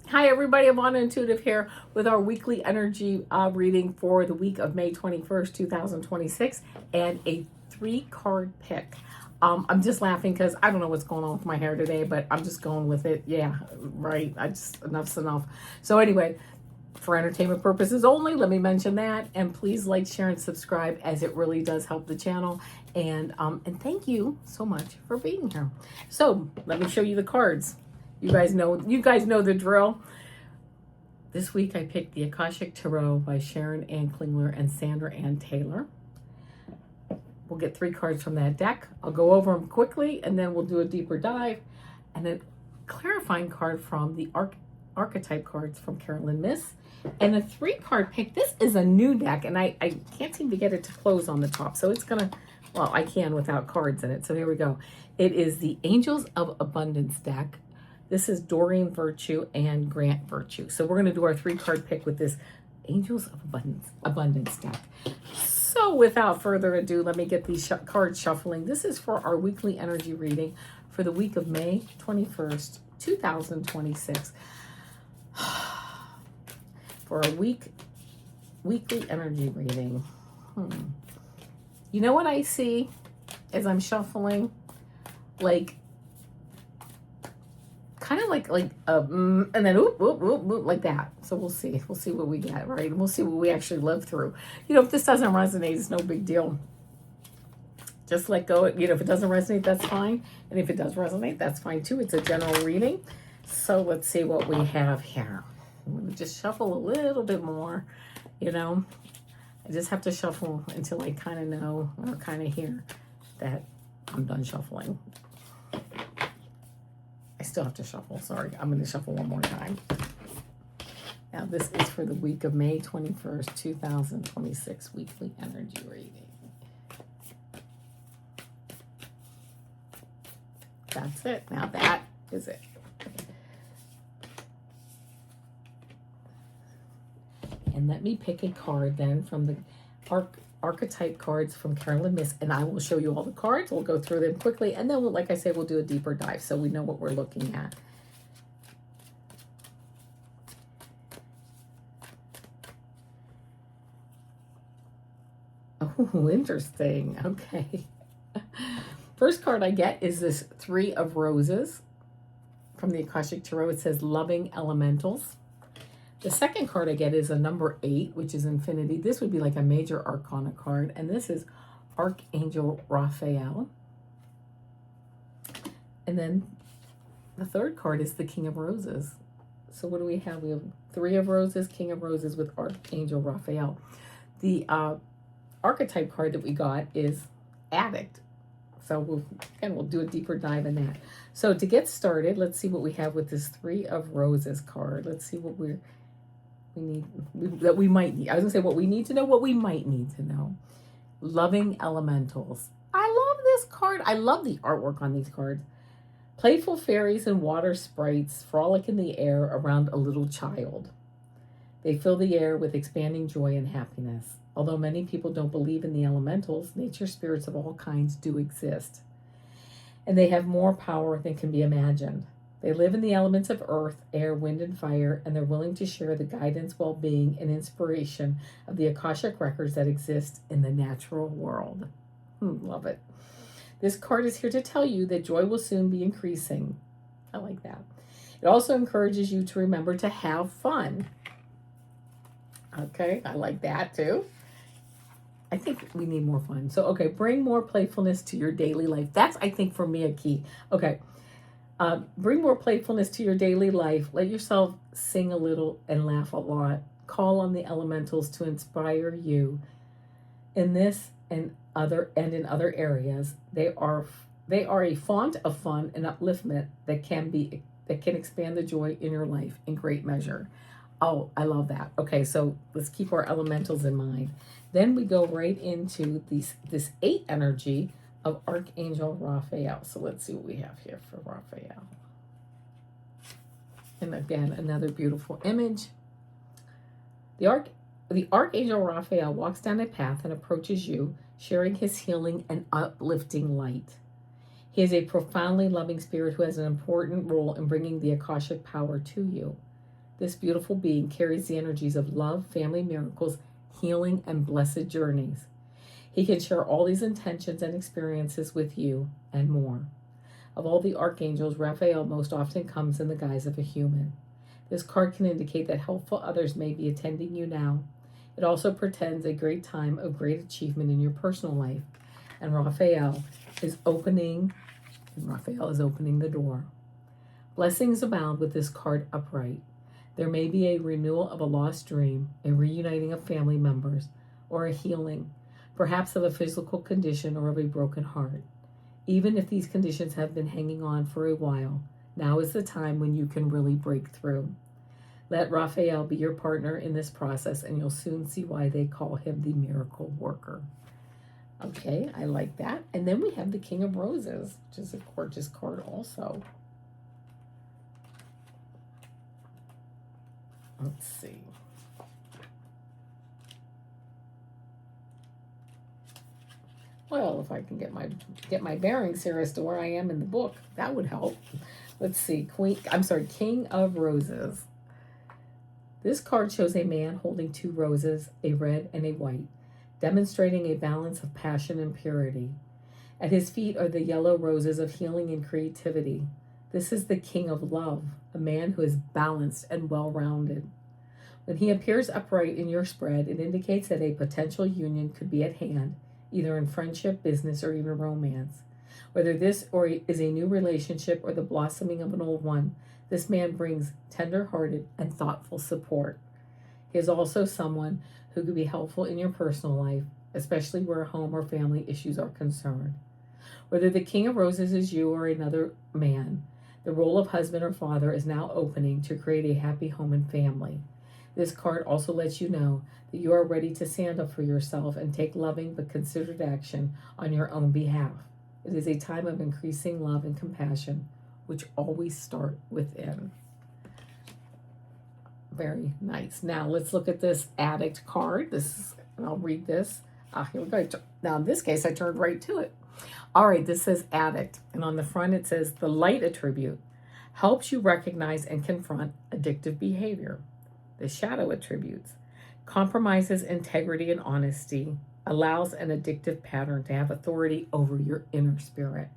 Hi everybody, Avana Intuitive here with our weekly energy reading for the week of May 21st, 2026, and a 3-card pick. I'm just laughing because I don't know what's going on with my hair today, but I'm just going with it. Yeah, right. Enough's enough. So anyway, for entertainment purposes only, let me mention that. And please like, share, and subscribe, as it really does help the channel. And thank you so much for being here. So let me show you the cards. You guys know the drill. This week I picked the Akashic Tarot by Sharon and Klingler and Sandra and Taylor. We'll get 3 cards from that deck. I'll go over them quickly and then we'll do a deeper dive. And a clarifying card from the Archetype cards from Myss. And a 3-card pick. This is a new deck and I can't seem to get it to close on the top. So it's gonna, well, I can without cards in it. So here we go. It is the Angels of Abundance deck. This is Doreen Virtue and Grant Virtue. So we're going to do our 3-card pick with this Angels of Abundance deck. So without further ado, let me get these cards shuffling. This is for our weekly energy reading for the week of May 21st, 2026. For our weekly energy reading. You know what I see as I'm shuffling? Kind of like and then oop, like that. So we'll see what we get, right? And we'll see what we actually live through. You know, if this doesn't resonate, it's no big deal. Just let go. You know, if it doesn't resonate, that's fine. And if it does resonate, that's fine too. It's a general reading. So let's see what we have here. I'm going to just shuffle a little bit more, you know. I just have to shuffle until I kind of know or kind of hear that I'm done shuffling. I still have to shuffle. Sorry, I'm going to shuffle one more time. Now, this is for the week of May 21st, 2026 weekly energy reading. That's it. Now, that is it. And let me pick a card then from the Archetype cards from Myss, and I will show you all the cards. We'll go through them quickly, and then, like I said, we'll do a deeper dive so we know what we're looking at. Oh, interesting. Okay. First card I get is this 3 of Roses from the Akashic Tarot. It says Loving Elementals. The second card I get is a number 8, which is Infinity. This would be like a major arcana card. And this is Archangel Raphael. And then the third card is the King of Roses. So what do we have? We have 3 of Roses, King of Roses with Archangel Raphael. The archetype card that we got is Addict. So we'll do a deeper dive in that. So to get started, let's see what we have with this 3 of Roses card. Let's see what we might need. I was gonna say what we need to know, what we might need to know. Loving Elementals. I love this card. I love the artwork on these cards. Playful fairies and water sprites frolic in the air around a little child. They fill the air with expanding joy and happiness. Although many people don't believe in the elementals, nature spirits of all kinds do exist. And they have more power than can be imagined. They live in the elements of earth, air, wind, and fire, and they're willing to share the guidance, well-being, and inspiration of the Akashic records that exist in the natural world. Love it. This card is here to tell you that joy will soon be increasing. I like that. It also encourages you to remember to have fun. Okay, I like that too. I think we need more fun. So, okay, bring more playfulness to your daily life. That's, I think, for me, a key. Okay. Bring more playfulness to your daily life. Let yourself sing a little and laugh a lot. Call on the elementals to inspire you. In this and in other areas, they are a font of fun and upliftment that can expand the joy in your life in great measure. Oh, I love that. Okay, so let's keep our elementals in mind. Then we go right into this 8 energy of Archangel Raphael. So let's see what we have here for Raphael. And again, another beautiful image. The Archangel Raphael walks down a path and approaches you, sharing his healing and uplifting light. He is a profoundly loving spirit who has an important role in bringing the Akashic power to you. This beautiful being carries the energies of love, family miracles, healing, and blessed journeys. He can share all these intentions and experiences with you and more. Of all the archangels, Raphael most often comes in the guise of a human. This card can indicate that helpful others may be attending you now. It also portends a great time of great achievement in your personal life. And Raphael is opening the door. Blessings abound with this card upright. There may be a renewal of a lost dream, a reuniting of family members, or a healing, perhaps of a physical condition or of a broken heart. Even if these conditions have been hanging on for a while, now is the time when you can really break through. Let Raphael be your partner in this process, and you'll soon see why they call him the miracle worker. Okay, I like that. And then we have the King of Roses, which is a gorgeous card also. Let's see. Well, if I can get my bearings here as to where I am in the book, that would help. Let's see. King of Roses. This card shows a man holding two roses, a red and a white, demonstrating a balance of passion and purity. At his feet are the yellow roses of healing and creativity. This is the King of Love, a man who is balanced and well-rounded. When he appears upright in your spread, it indicates that a potential union could be at hand, either in friendship, business, or even romance. Whether this is a new relationship or the blossoming of an old one, this man brings tender-hearted and thoughtful support. He is also someone who could be helpful in your personal life, especially where home or family issues are concerned. Whether the King of Roses is you or another man, the role of husband or father is now opening to create a happy home and family. This card also lets you know that you are ready to stand up for yourself and take loving but considered action on your own behalf. It is a time of increasing love and compassion, which always start within. Very nice. Now let's look at this Addict card. And I'll read this. Here we go. Now in this case, I turned right to it. All right, this says Addict. And on the front it says, the light attribute helps you recognize and confront addictive behavior. The shadow attributes compromises integrity and honesty, allows an addictive pattern to have authority over your inner spirit.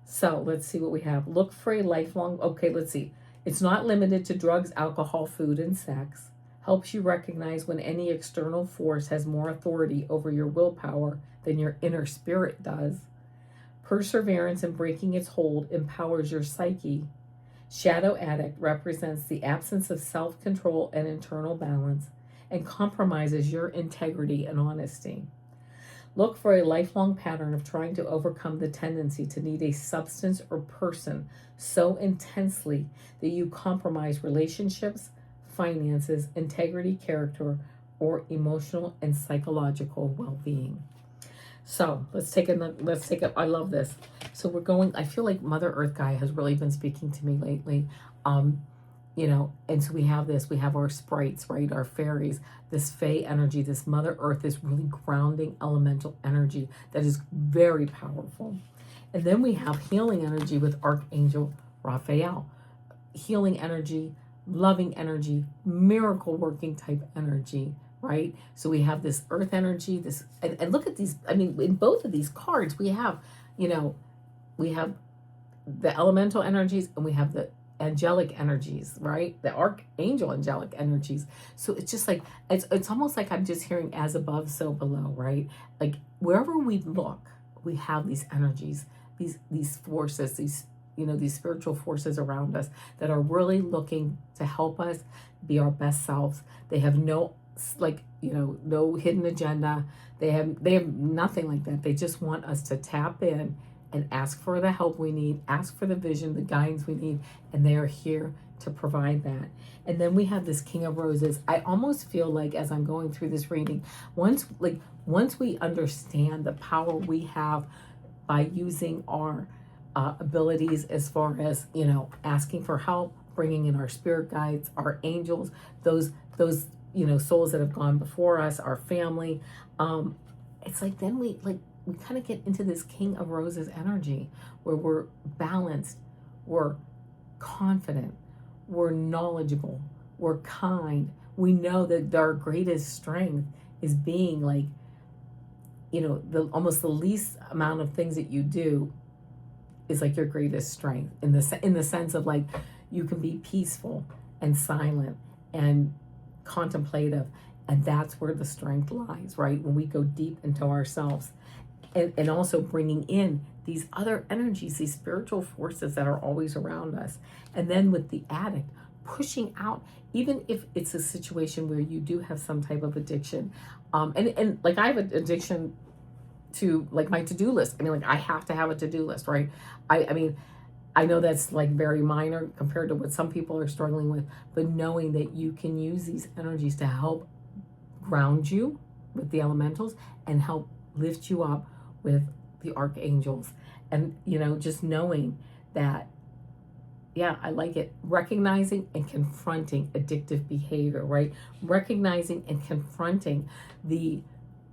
So let's see what we have. Look for a lifelong, let's see. It's not limited to drugs, alcohol, food, and sex. Helps you recognize when any external force has more authority over your willpower than your inner spirit does. Perseverance in breaking its hold empowers your psyche. Shadow addict represents the absence of self-control and internal balance and compromises your integrity and honesty. Look for a lifelong pattern of trying to overcome the tendency to need a substance or person so intensely that you compromise relationships, finances, integrity, character, or emotional and psychological well-being. So let's take a, I love this. So I feel like Mother Earth guy has really been speaking to me lately. And so we have our sprites, right? Our fairies, this Fae energy, this Mother Earth, this really grounding elemental energy that is very powerful. And then we have healing energy with Archangel Raphael. Healing energy, loving energy, miracle working type energy, right? So we have this earth energy, and look at these, in both of these cards, we have the elemental energies and we have the angelic energies, right? The archangel angelic energies. So it's just like, it's almost like I'm just hearing as above, so below, right? Like wherever we look, we have these energies, these forces, these spiritual forces around us that are really looking to help us be our best selves. They have no hidden agenda. They have nothing like that. They just want us to tap in and ask for the help we need, ask for the vision, the guidance we need, and they are here to provide that. And then we have this King of Roses. I almost feel like as I'm going through this reading, once we understand the power we have by using our abilities as far as, asking for help, bringing in our spirit guides, our angels, those souls that have gone before us, our family. It's like then we kind of get into this King of Roses energy where we're balanced, we're confident, we're knowledgeable, we're kind. We know that our greatest strength is being like, the almost the least amount of things that you do is like your greatest strength in the sense of like you can be peaceful and silent and contemplative, and that's where the strength lies, right? When we go deep into ourselves, and also bringing in these other energies, these spiritual forces that are always around us. And then with the addict, pushing out, even if it's a situation where you do have some type of addiction. And like I have an addiction to like my to-do list. I mean, like I have to have a to-do list, right? I mean, I know that's like very minor compared to what some people are struggling with, but knowing that you can use these energies to help ground you with the elementals and help lift you up with the archangels. And, just knowing that, yeah, I like it. Recognizing and confronting addictive behavior, right? Recognizing and confronting the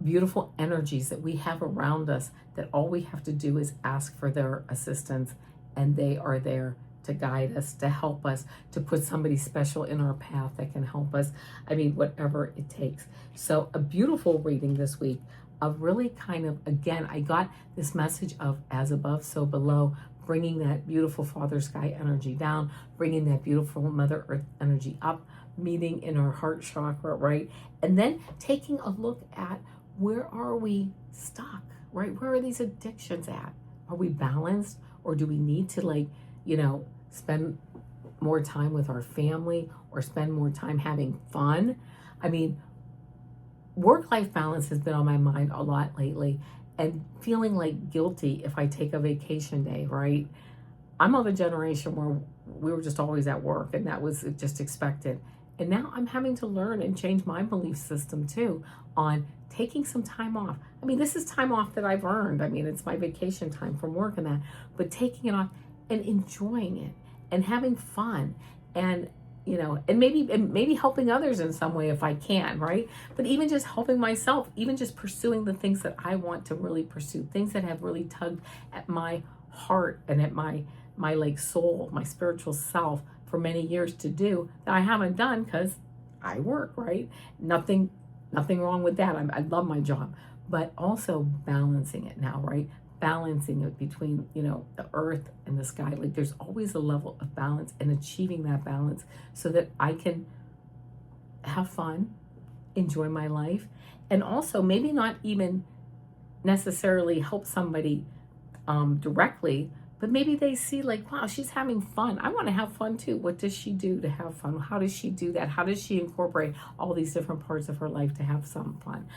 beautiful energies that we have around us, that all we have to do is ask for their assistance, and they are there to guide us, to help us, to put somebody special in our path that can help us. I mean, whatever it takes. So a beautiful reading this week of really kind of, again, I got this message of as above, so below, bringing that beautiful Father Sky energy down, bringing that beautiful Mother Earth energy up, meeting in our heart chakra, right? And then taking a look at where are we stuck, right? Where are these addictions at? Are we balanced, or do we need to spend more time with our family or spend more time having fun? I mean, work-life balance has been on my mind a lot lately, and feeling like guilty if I take a vacation day, right? I'm of a generation where we were just always at work and that was just expected. And now I'm having to learn and change my belief system too on taking some time off. I mean, this is time off that I've earned. I mean, it's my vacation time from work and that, but taking it off and enjoying it and having fun, and and maybe helping others in some way if I can, right? But even just helping myself, even just pursuing the things that I want to really pursue, things that have really tugged at my heart and at my like soul, my spiritual self for many years to do, that I haven't done because I work, right? Nothing wrong with that. I love my job, but also balancing it now, right? Balancing it between, the earth and the sky. Like there's always a level of balance, and achieving that balance so that I can have fun, enjoy my life, and also maybe not even necessarily help somebody directly, but maybe they see like, wow, she's having fun. I want to have fun too. What does she do to have fun? How does she do that? How does she incorporate all these different parts of her life to have some fun?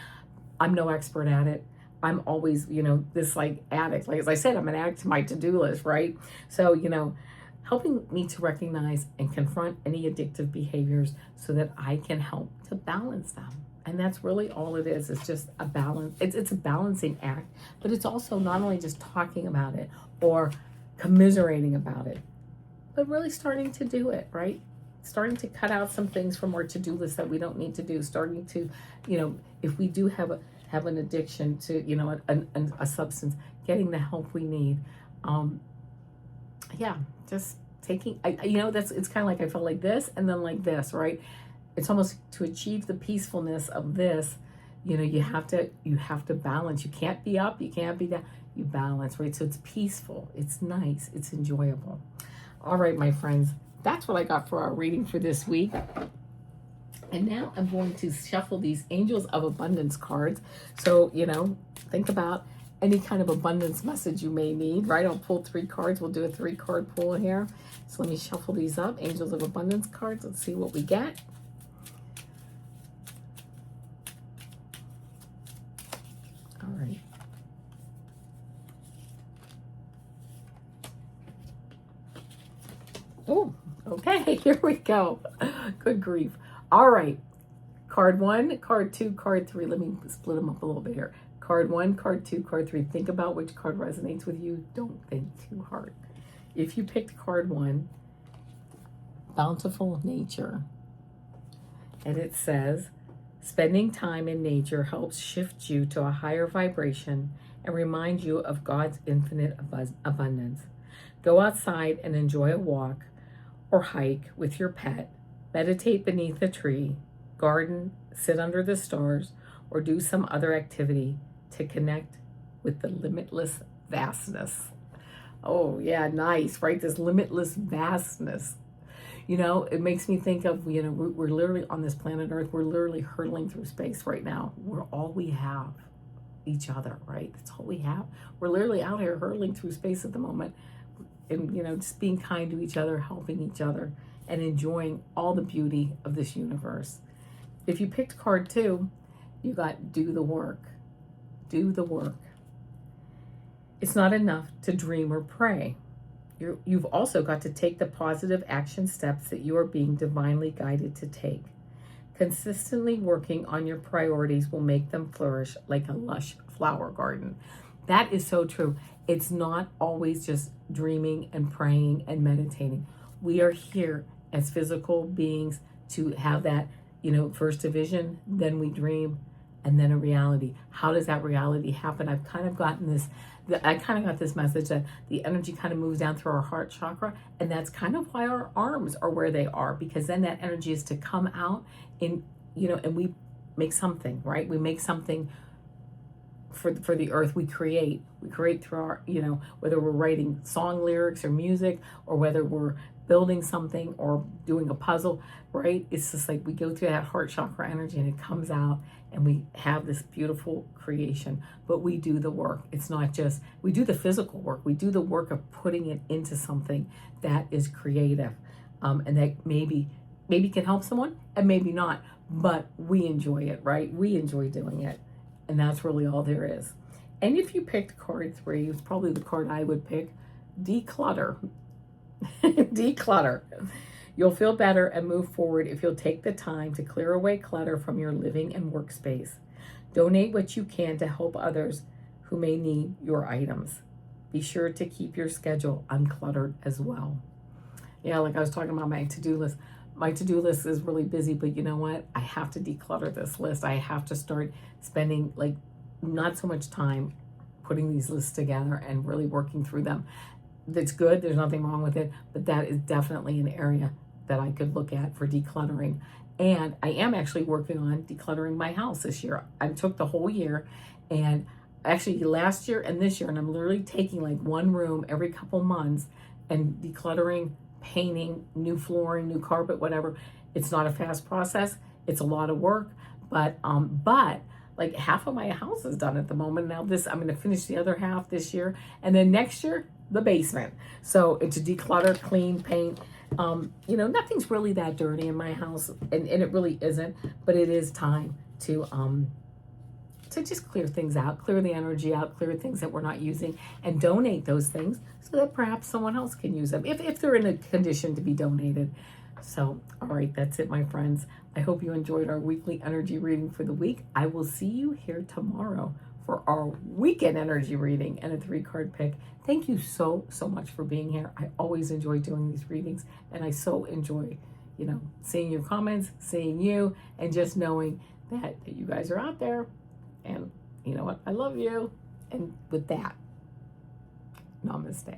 I'm no expert at it. I'm always, this like addict. Like as I said, I'm an addict to my to-do list, right? So, helping me to recognize and confront any addictive behaviors so that I can help to balance them. And that's really all it is. It's just a balance. It's a balancing act, but it's also not only just talking about it or commiserating about it, but really starting to do it, right? Starting to cut out some things from our to-do list that we don't need to do. Starting to, if we do have an addiction to, a substance, getting the help we need. Just taking, it's kind of like I felt like this and then like this, right? It's almost to achieve the peacefulness of this, you have to balance. You can't be up, you can't be down, you balance, right? So it's peaceful, it's nice, it's enjoyable. All right, my friends, that's what I got for our reading for this week. And now I'm going to shuffle these Angels of Abundance cards. So, think about any kind of abundance message you may need, right? I'll pull 3 cards. We'll do a 3-card pull here. So let me shuffle these up. Angels of Abundance cards. Let's see what we get. All right. Oh, okay. Here we go. Good grief. All right. Card 1, card 2, card 3. Let me split them up a little bit here. Card 1, card 2, card 3. Think about which card resonates with you. Don't think too hard. If you picked card 1, Bountiful Nature, and it says, spending time in nature helps shift you to a higher vibration and remind you of God's infinite abundance. Go outside and enjoy a walk or hike with your pet, meditate beneath a tree, garden, sit under the stars, or do some other activity to connect with the limitless vastness. Oh, yeah, nice, right? This limitless vastness. It makes me think of, we're literally on this planet Earth, we're literally hurtling through space right now. We're all we have, each other, right? That's all we have. We're literally out here hurtling through space at the moment and, just being kind to each other, helping each other, and enjoying all the beauty of this universe. If you picked card 2, you got do the work. Do the work. It's not enough to dream or pray. You've also got to take the positive action steps that you are being divinely guided to take. Consistently working on your priorities will make them flourish like a lush flower garden. That is so true. It's not always just dreaming and praying and meditating. We are here as physical beings to have that, first a vision, then we dream, and then a reality. How does that reality happen? I kind of got this message that the energy kind of moves down through our heart chakra, and that's kind of why our arms are where they are, because then that energy is to come out in, and we make something, right? We make something for the earth. We create through our, whether we're writing song lyrics or music, or whether we're building something or doing a puzzle, right? It's just like we go through that heart chakra energy and it comes out and we have this beautiful creation. But we do the work. It's not just, we do the physical work. We do the work of putting it into something that is creative, and that maybe can help someone and maybe not, but we enjoy it, right? We enjoy doing it. And that's really all there is. And if you picked card 3, it's probably the card I would pick, declutter. Declutter. You'll feel better and move forward if you'll take the time to clear away clutter from your living and workspace. Donate what you can to help others who may need your items. Be sure to keep your schedule uncluttered as well. Yeah, like I was talking about my to-do list. My to-do list is really busy, but you know what? I have to declutter this list. I have to start spending not so much time putting these lists together and really working through them. That's good. There's nothing wrong with it, but that is definitely an area that I could look at for decluttering. And I am actually working on decluttering my house this year. I took the whole year, and actually last year and this year, and I'm literally taking one room every couple months and decluttering, painting, new flooring, new carpet, whatever. It's not a fast process. It's a lot of work, but half of my house is done at the moment. Now I'm going to finish the other half this year, and then next year, the basement. So it's a declutter, clean, paint. Nothing's really that dirty in my house, and it really isn't, but it is time to just clear things out, clear the energy out, clear things that we're not using, and donate those things so that perhaps someone else can use them if they're in a condition to be donated. So, all right, that's it, my friends. I hope you enjoyed our weekly energy reading for the week. I will see you here tomorrow for our weekend energy reading and a 3-card pick. Thank you so much for being here. I always enjoy doing these readings, and I so enjoy, seeing your comments, seeing you, and just knowing that you guys are out there. And you know what? I love you. And with that, namaste.